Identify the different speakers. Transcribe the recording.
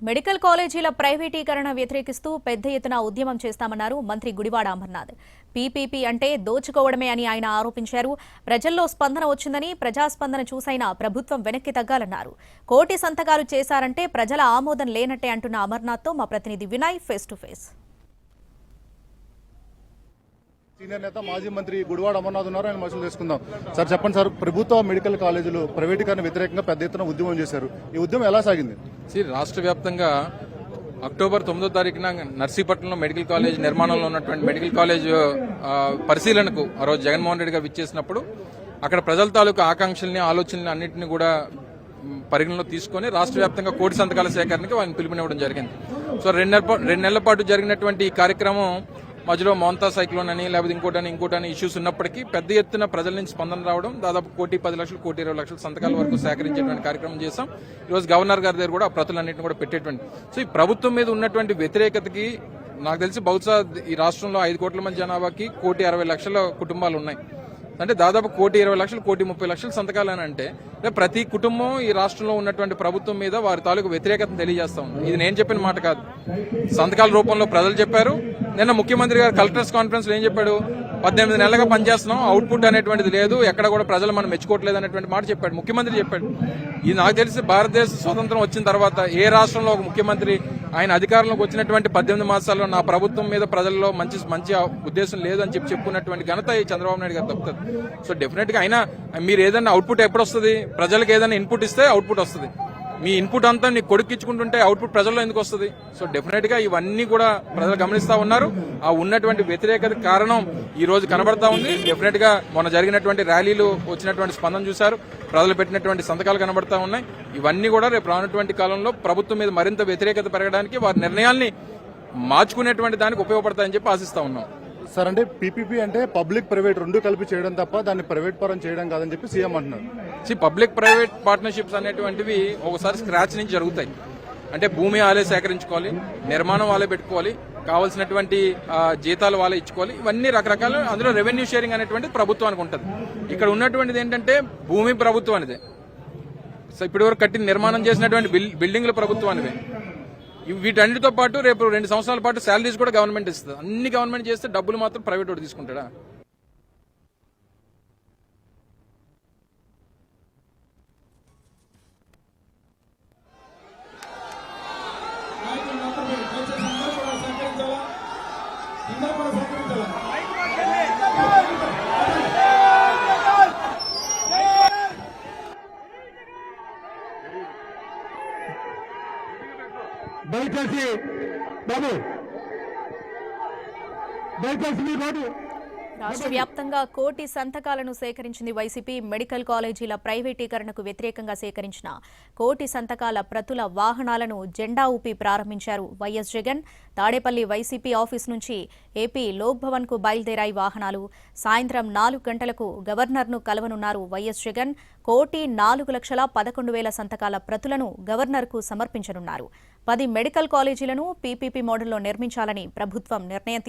Speaker 1: Medical కాలేజీల ప్రైవేటీకరణ వ్యతిరేకిస్తూ పెద్ద ఎత్తున ఉద్యమం చేస్తామన్నారు మంత్రి గుడివాడ అమర్నాథ్. పీపీపీ అంటే దోచుకోవడమే అని ఆయన ఆరోపించారు. ప్రజల్లో స్పందన వచ్చిందని, ప్రజాస్పందన చూసైనా ప్రభుత్వం వెనక్కి తగ్గాలన్నారు. కోటి సంతకాలు చేశారంటే ప్రజల ఆమోదం లేనట్టే అంటున్న అమర్నాథ్తో మా ప్రతినిధి Vinay face to face.
Speaker 2: Senior నేత మాజీ మంత్రి గుడివాడ అమర్నాథ్ ఉన్నారు. ఆయన మసలు చేసుకుందాం. సార్ చెప్పండి సార్, ప్రభుత్వ మెడికల్ కాలేజీలు ప్రైవేటీకరణ వ్యతిరేకంగా పెద్ద ఎత్తున ఉద్యమం చేశారు. ఈ ఉద్యమం ఎలా సాగింది?
Speaker 3: రాష్ట్ర వ్యాప్తంగా అక్టోబర్ 9వ తారీఖున నర్సీపట్నంలో మెడికల్ కాలేజ్ నిర్మాణంలో ఉన్నటువంటి మెడికల్ కాలేజ్ పరిశీలనకు ఆ రోజు జగన్మోహన్ రెడ్డి గారు విచ్చేసినప్పుడు అక్కడ ప్రజల తాలూకు ఆకాంక్షల్ని, ఆలోచనల్ని అన్నింటినీ కూడా పరిగణలో తీసుకుని రాష్ట్ర వ్యాప్తంగా కోటి సంతకాల సేకరణకి వాళ్ళని పిలుపునివ్వడం జరిగింది. సో రెండు నెలల పాటు జరిగినటువంటి ఈ కార్యక్రమం మధ్యలో మోంతా సైక్లోన్ అని లేకపోతే ఇంకోటని ఇష్యూస్ ఉన్నప్పటికీ పెద్ద ఎత్తున ప్రజల నుంచి స్పందన రావడం, దాదాపు 1,10,00,000 1,20,00,000 సంతకాల వరకు సేకరించేటువంటి కార్యక్రమం చేశాం. ఈరోజు గవర్నర్ గారి దగ్గర కూడా ఆ ప్రతులన్నింటినీ కూడా పెట్టేటువంటి. సో ఈ ప్రభుత్వం మీద ఉన్నటువంటి వ్యతిరేకతకి నాకు తెలిసి బహుశా ఈ రాష్ట్రంలో 5 కోట్ల మంది జనాభాకి 1,60,00,000 కుటుంబాలు ఉన్నాయి. అంటే దాదాపు 1,20,00,000 1,30,00,000 సంతకాలు అని అంటే ప్రతి కుటుంబం ఈ రాష్ట్రంలో ఉన్నటువంటి ప్రభుత్వం మీద వారి తాలూకు వ్యతిరేకతను తెలియజేస్తా ఉంది. ఇది నేను చెప్పిన మాట కాదు, సంతకాల రూపంలో ప్రజలు చెప్పారు. నిన్న ముఖ్యమంత్రి గారు కలెక్టర్స్ కాన్ఫరెన్స్ లో ఏం చెప్పాడు? 18 నెలలుగా పనిచేస్తున్నాం, అవుట్పుట్ అనేటువంటిది లేదు, ఎక్కడ కూడా ప్రజలు మనం మెచ్చుకోవట్లేదు అనేటువంటి మాట చెప్పాడు, ముఖ్యమంత్రి చెప్పాడు. ఇది నాకు తెలిసి భారతదేశ స్వతంత్రం వచ్చిన తర్వాత ఏ రాష్ట్రంలో ఒక ముఖ్యమంత్రి ఆయన అధికారంలోకి వచ్చినటువంటి 18 మాసాల్లో నా ప్రభుత్వం మీద ప్రజల్లో మంచి ఉద్దేశం లేదు అని చెప్పుకున్నటువంటి ఘనత ఈ చంద్రబాబు నాయుడు గారు తప్పుతుంది. సో డెఫినెట్ గా అయినా మీరు ఏదైనా అవుట్పుట్ ఎప్పుడు వస్తుంది? ప్రజలకు ఏదైనా ఇన్పుట్ ఇస్తే అవుట్పుట్ వస్తుంది. మీ ఇన్పుట్ అంతా నీ కొడుకిచ్చుకుంటుంటే అవుట్పుట్ ప్రజల్లో ఎందుకు వస్తుంది? సో డెఫినెట్ గా ఇవన్నీ కూడా ప్రజలు గమనిస్తా ఉన్నారు. ఆ ఉన్నటువంటి వ్యతిరేకత కారణం ఈ రోజు కనబడతా ఉంది. డెఫినెట్ గా మొన్న జరిగినటువంటి ర్యాలీలు వచ్చినటువంటి స్పందన చూశారు, ప్రజలు పెట్టినటువంటి సంతకాలు కనబడతా ఉన్నాయి. ఇవన్నీ కూడా రేపు రానున్నటువంటి కాలంలో ప్రభుత్వం మీద మరింత వ్యతిరేకత పెరగడానికి, వారి నిర్ణయాల్ని మార్చుకునేటువంటి దానికి ఉపయోగపడతాయని చెప్పి ఆశిస్తా ఉన్నాం.
Speaker 2: సార్, అంటే పీపీపీ అంటే పబ్లిక్ ప్రైవేట్ రెండు కలిపి చేయడం తప్ప దాన్ని ప్రైవేట్ పరం చేయడం కాదని చెప్పి సీఎం అంటున్నారు.
Speaker 3: పబ్లిక్ ప్రైవేట్ పార్ట్నర్షిప్స్ అనేటువంటివి ఒకసారి స్క్రాచ్ నుంచి జరుగుతాయి. అంటే భూమి వాళ్ళే సేకరించుకోవాలి, నిర్మాణం వాళ్ళే పెట్టుకోవాలి, కావాల్సినటువంటి జీతాలు వాళ్ళే ఇచ్చుకోవాలి. ఇవన్నీ రకరకాల, అందులో రెవెన్యూ షేరింగ్ అనేటువంటిది ప్రభుత్వానికి ఉంటుంది. ఇక్కడ ఉన్నటువంటిది ఏంటంటే భూమి ప్రభుత్వానిదే. సో ఇప్పటివరకు కట్టిన నిర్మాణం చేసినటువంటి బిల్డింగ్లు ప్రభుత్వానివే. వీటన్నిటితో పాటు రేపు 2 సంవత్సరాల పాటు శాలరీస్ కూడా గవర్నమెంట్ ఇస్తుంది. అన్ని గవర్నమెంట్ చేస్తే డబ్బులు మాత్రం ప్రైవేట్ వాడు తీసుకుంటాడా?
Speaker 4: దయచేసి బాబు, దయచేసి మీ బాబు.
Speaker 1: రాష్ట్ర వ్యాప్తంగా కోటి సంతకాలను సేకరించింది వైసీపీ. మెడికల్ కాలేజీల ప్రైవేటీకరణకు వ్యతిరేకంగా సేకరించిన కోటి సంతకాల ప్రతుల వాహనాలను జెండా ఊపి ప్రారంభించారు YS Jagan. Tadepalli YCP office నుంచి ఏపీ లోక్ భవన్ కు బయలుదేరాయి వాహనాలు. సాయంత్రం 4 గంటలకు గవర్నర్ను కలవనున్నారు వైఎస్ జగన్. 1,04,11,000 సంతకాల ప్రతులను గవర్నర్కు సమర్పించనున్నారు. 10 మెడికల్ కాలేజీలను పీపీపీ మోడల్లో నిర్మించాలని ప్రభుత్వం నిర్ణయం